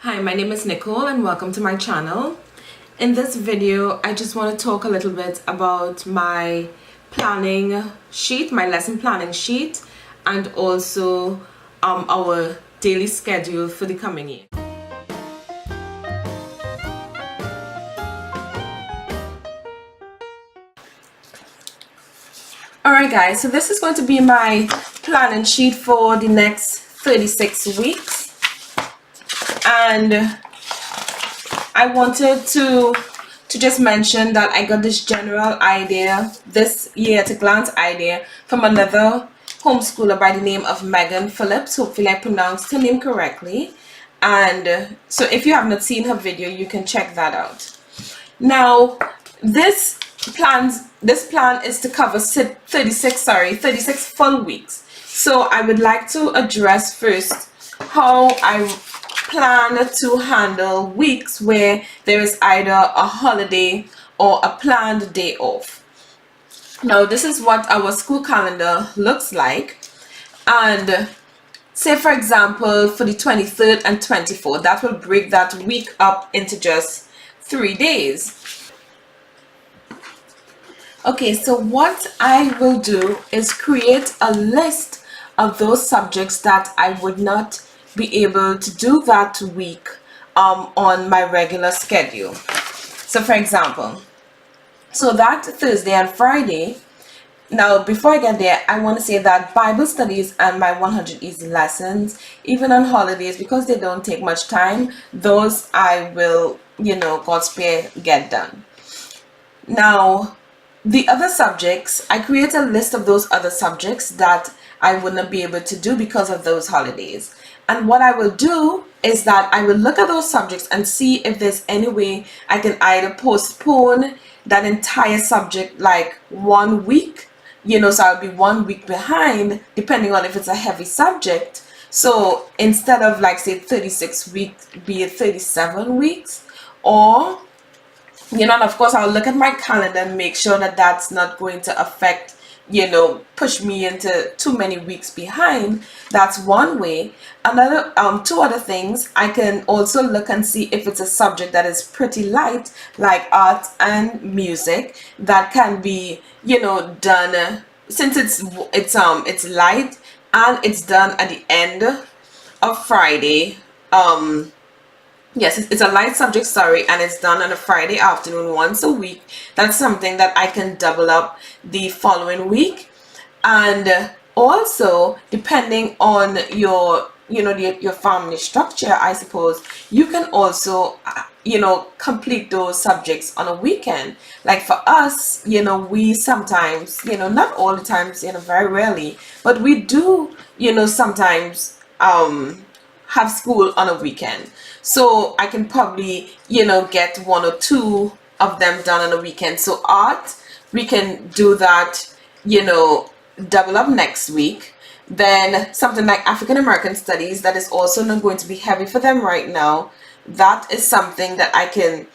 Hi, my name is Nicole and welcome to my channel. In this video, I just want to talk a little bit about my planning sheet, my lesson planning sheet, and also our daily schedule for the coming year. Alright guys, so this is going to be my planning sheet for the next 36 weeks. And I wanted to just mention that I got this general idea, this year at a glance idea, from another homeschooler by the name of Megan Phillips. Hopefully I pronounced her name correctly. And so if you have not seen her video, you can check that out. Now, this plan is to cover 36 full weeks. So I would like to address first how I plan to handle weeks where there is either a holiday or a planned day off. Now this is what our school calendar looks like, and say for example for the 23rd and 24th, that will break that week up into just 3 days. Okay, so what I will do is create a list of those subjects that I would not be able to do that week on my regular schedule. So for example, so that Thursday and Friday, now before I get there, I want to say that Bible studies and my 100 easy lessons, even on holidays, because they don't take much time, those I will, God spare, get done. Now the other subjects, I create a list of those other subjects that I wouldn't be able to do because of those holidays. And what I will do is that I will look at those subjects and see if there's any way I can either postpone that entire subject like 1 week, so I'll be 1 week behind depending on if it's a heavy subject. So instead of like say 36 weeks, be it 37 weeks, or and of course I'll look at my calendar and make sure that that's not going to affect, push me into too many weeks behind. That's one way. Another two other things, I can also look and see if it's a subject that is pretty light, like art and music, that can be done, since it's light and it's done at the end of Friday. Yes, it's a light subject, sorry, and it's done on a Friday afternoon once a week. That's something that I can double up the following week. And also, depending on your family structure, I suppose, you can also, complete those subjects on a weekend. Like for us, we sometimes, not all the times, very rarely, but we do, sometimes, have school on a weekend. So I can probably, get 1 or 2 of them done on a weekend. So art, we can do that, double up next week. Then something like African American studies, that is also not going to be heavy for them right now. That is something that I can,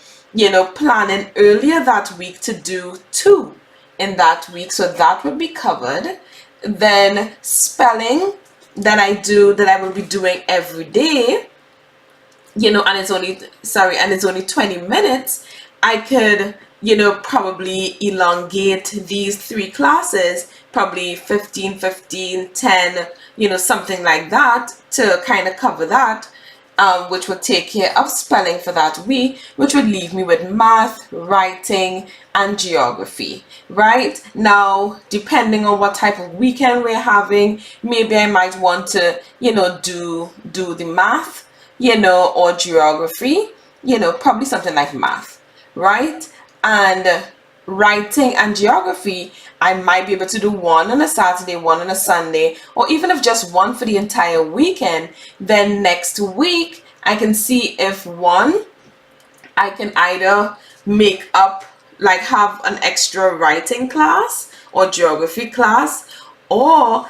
plan in earlier that week to do 2 in that week. So that would be covered. Then spelling, that I will be doing every day, and it's only 20 minutes. I could, probably elongate these 3 classes, probably 15, 10, something like that, to kind of cover that, which would take care of spelling for that week, which would leave me with math, writing, and geography. Right now, depending on what type of weekend we're having, maybe I might want to, do the math, or geography, probably something like math, right? And writing and geography, I might be able to do 1 on a Saturday, 1 on a Sunday, or even if just 1 for the entire weekend. Then next week I can see if I can either make up, like have an extra writing class or geography class, or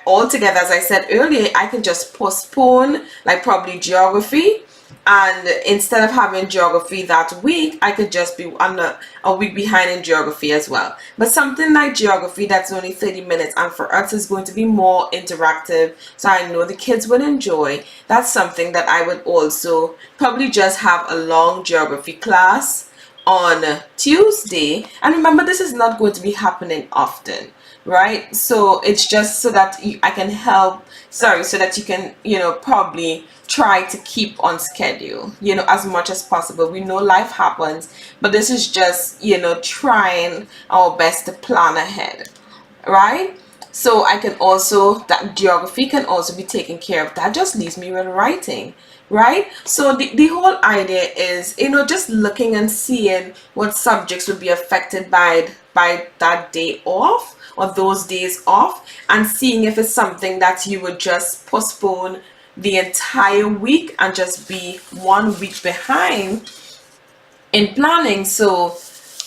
altogether, as I said earlier, I can just postpone like probably geography and instead of having geography that week, I could just be on a week behind in geography as well. But something like geography that's only 30 minutes and for us is going to be more interactive, so I know the kids would enjoy. That's something that I would also probably just have a long geography class on Tuesday. And remember, this is not going to be happening often, right? So it's just so that I can help, sorry, so that you can, probably try to keep on schedule, as much as possible. We know life happens, but this is just, trying our best to plan ahead, right? So I can also, that geography can also be taken care of. That just leaves me with writing, right? So the whole idea is, just looking and seeing what subjects would be affected by that day off or those days off, and seeing if it's something that you would just postpone the entire week and just be 1 week behind in planning. So,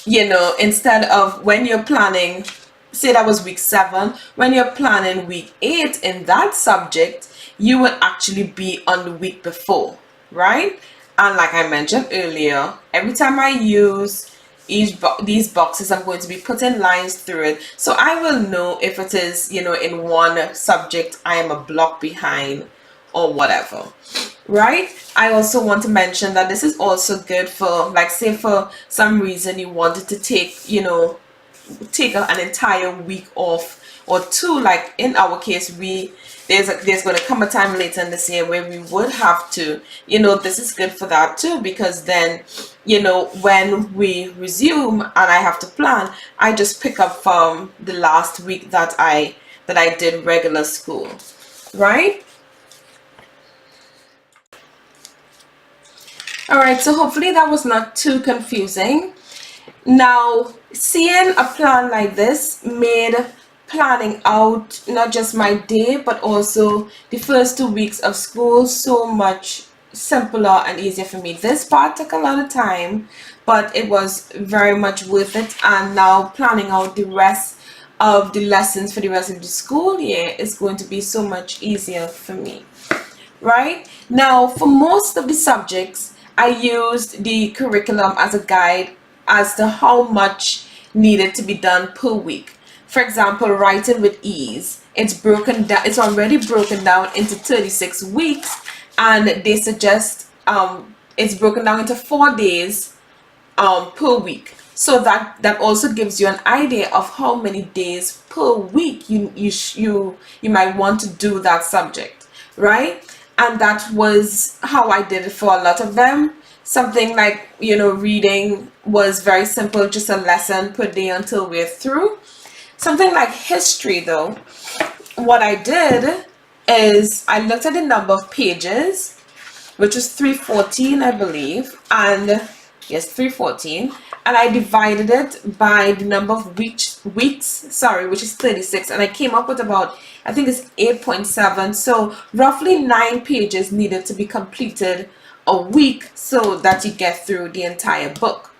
instead of when you're planning, say that was week 7, when you're planning week 8 in that subject, you would actually be on the week before, right? And like I mentioned earlier, every time I use these boxes, I'm going to be putting lines through it, so I will know if it is, in one subject I am a block behind or whatever, right? I also want to mention that this is also good for, like, say for some reason you wanted to take, take an entire week off or 2, like in our case, there's going to come a time later in this year where we would have to, this is good for that too, because then, when we resume and I have to plan, I just pick up from the last week that I did regular school, right? All right, so hopefully that was not too confusing. Now, seeing a plan like this made planning out not just my day but also the first 2 weeks of school so much simpler and easier for me. This part took a lot of time, but it was very much worth it, and now planning out the rest of the lessons for the rest of the school year is going to be so much easier for me, right? Now, for most of the subjects, I used the curriculum as a guide as to how much needed to be done per week. For example, writing with ease, it's already broken down into 36 weeks, and they suggest it's broken down into 4 days per week. So that also gives you an idea of how many days per week you might want to do that subject, right? And that was how I did it for a lot of them. Something like, reading was very simple, just a lesson per day until we're through. Something like history, though, what I did is I looked at the number of pages, which was 314, I believe, and yes, 314, and I divided it by the number of weeks, which is 36, and I came up with about, I think it's 8.7, so roughly 9 pages needed to be completed a week so that you get through the entire book.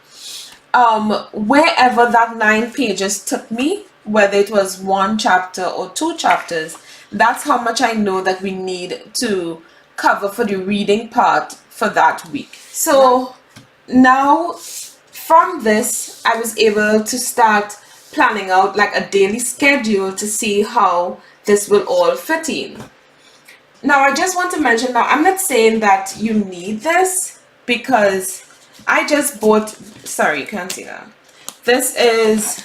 Wherever that 9 pages took me, whether it was 1 chapter or 2 chapters, that's how much I know that we need to cover for the reading part for that week. So now from this, I was able to start planning out like a daily schedule to see how this will all fit in. Now, I just want to mention, now I'm not saying that you need this, because I just bought, sorry, you can't see that. This is,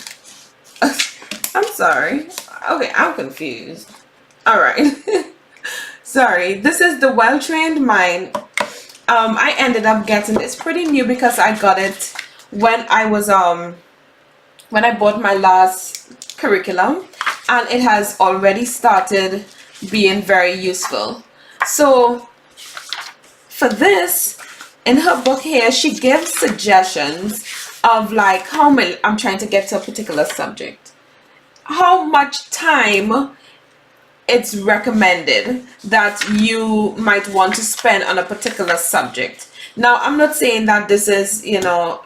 I'm sorry. Okay, I'm confused. All right. Sorry, this is the Well-Trained Mind. I ended up getting, it's pretty new because I got it when I was, when I bought my last curriculum, and it has already started being very useful. So for this, in her book here, she gives suggestions of like how many, I'm trying to get to a particular subject, how much time it's recommended that you might want to spend on a particular subject. Now, I'm not saying that this is, a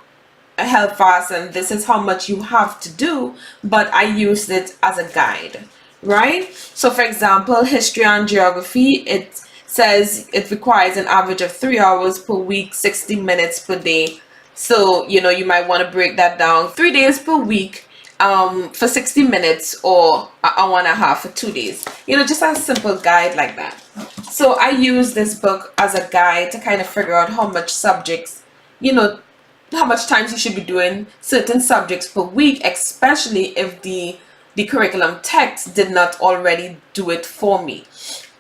held fast and this is how much you have to do, but I used it as a guide, right? So for example, history and geography, it says it requires an average of 3 hours per week, 60 minutes per day. So, you might want to break that down. 3 days per week for 60 minutes, or an hour and a half for 2 days. Just a simple guide like that. So I use this book as a guide to kind of figure out how much subjects, how much times you should be doing certain subjects per week, especially if the curriculum text did not already do it for me.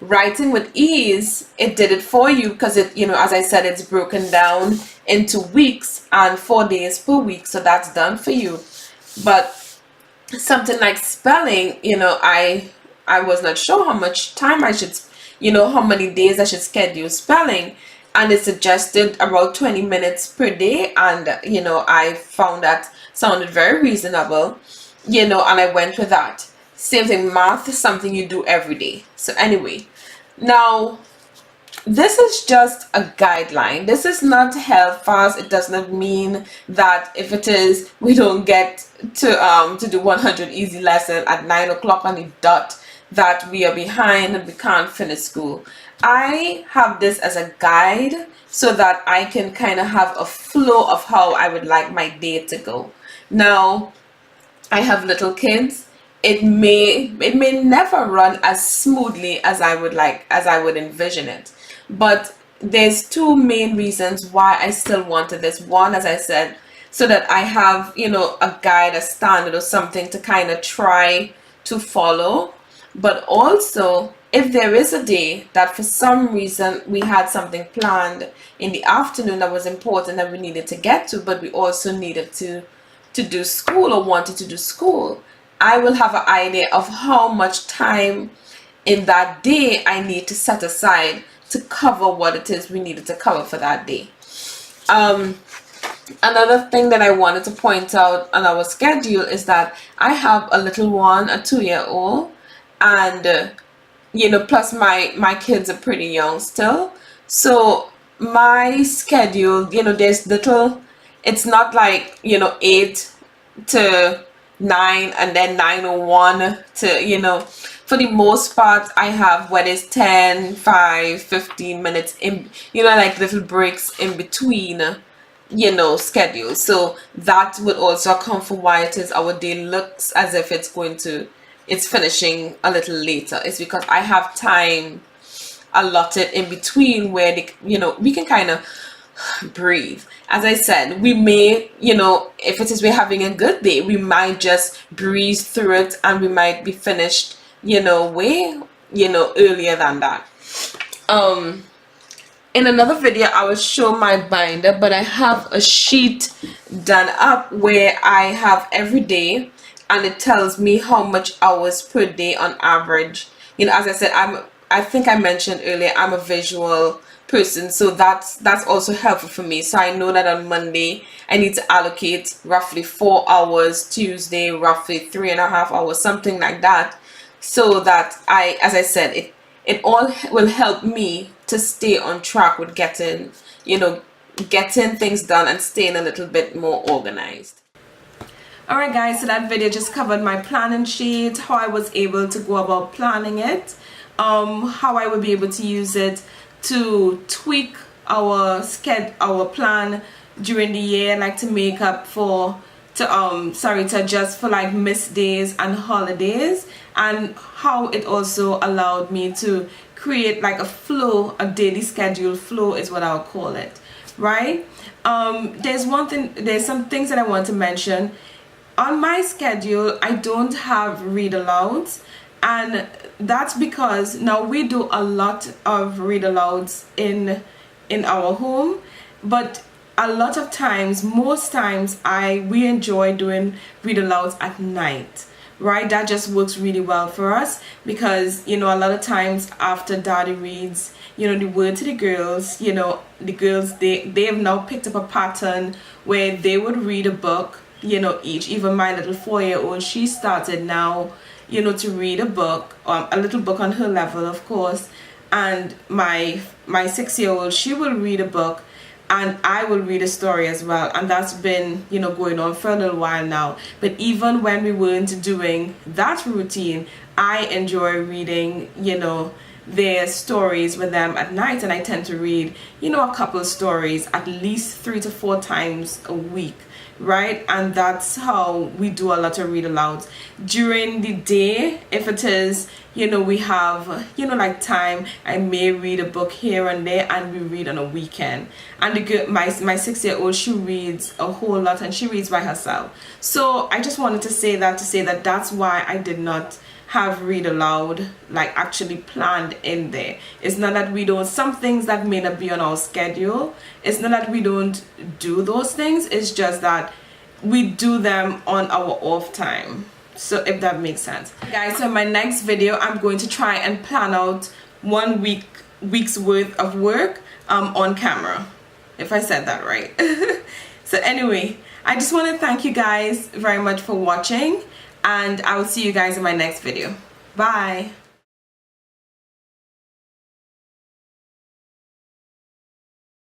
Writing with Ease, it did it for you because it, as I said, it's broken down into weeks and 4 days per week, so that's done for you. But something like spelling, I was not sure how much time I should, how many days I should schedule spelling, and it suggested about 20 minutes per day, and I found that sounded very reasonable, and I went with that. Same thing, math is something you do every day. So anyway, now this is just a guideline. This is not held fast. It does not mean that if it is, we don't get to do 100 easy lesson at 9 o'clock on the dot, that we are behind and we can't finish school. I have this as a guide so that I can kind of have a flow of how I would like my day to go. Now, I have little kids. It may never run as smoothly as I would envision it. But there's two main reasons why I still wanted this. One, as I said, so that I have, a guide, a standard or something to kind of try to follow. But also, if there is a day that for some reason we had something planned in the afternoon that was important that we needed to get to, but we also needed to do school or wanted to do school, I will have an idea of how much time in that day I need to set aside to cover what it is we needed to cover for that day. Another thing that I wanted to point out on our schedule is that I have a little one, a 2-year-old, and plus my kids are pretty young still. So my schedule, there's little, it's not like 8 to 9 and then 9:01 to for the most part I have what is 10, 5, 15 minutes in, like little breaks in between schedules. So that would also account for why it is our day looks as if it's finishing a little later. It's because I have time allotted in between where we can kind of breathe. As I said, we may, if it is we're having a good day, we might just breeze through it and we might be finished, way, earlier than that. In another video, I will show my binder, but I have a sheet done up where I have every day, and it tells me how much hours per day on average. As I said, I think I mentioned earlier, I'm a visual person, so that's also helpful for me. So I know that on Monday I need to allocate roughly 4 hours, Tuesday roughly 3.5 hours, something like that, so that as I said, it all will help me to stay on track with getting things done and staying a little bit more organized. Alright guys, so that video just covered my planning sheet, how I was able to go about planning it, how I would be able to use it to tweak our plan during the year, like to make up to adjust for like missed days and holidays, and how it also allowed me to create like a flow, a daily schedule flow is what I'll call it, right? There's some things that I want to mention. On my schedule, I don't have read alouds, and that's because now we do a lot of read alouds in our home, but a lot of times, most times, we enjoy doing read alouds at night, right? That just works really well for us because a lot of times after daddy reads the word to the girls, the girls, they have now picked up a pattern where they would read a book, each. Even my little 4-year-old, she started now to read a book, a little book on her level, of course, and my 6-year-old, she will read a book and I will read a story as well, and that's been going on for a little while now. But even when we weren't doing that routine, I enjoy reading their stories with them at night, and I tend to read, you know, a couple stories at least 3 to 4 times a week, right? And that's how we do a lot of read alouds. During the day, if it is, you know, we have, you know, like time, I may read a book here and there, and we read on a weekend. And the girl, my 6-year-old, she reads a whole lot, and she reads by herself. So I just wanted to say that that's why I did not have read aloud like actually planned in there. It's not that we don't, some things that may not be on our schedule, it's not that we don't do those things, it's just that we do them on our off time. So if that makes sense. Guys, so in my next video I'm going to try and plan out 1 week's worth of work on camera, if I said that right. So anyway, I just want to thank you guys very much for watching, and I will see you guys in my next video. Bye.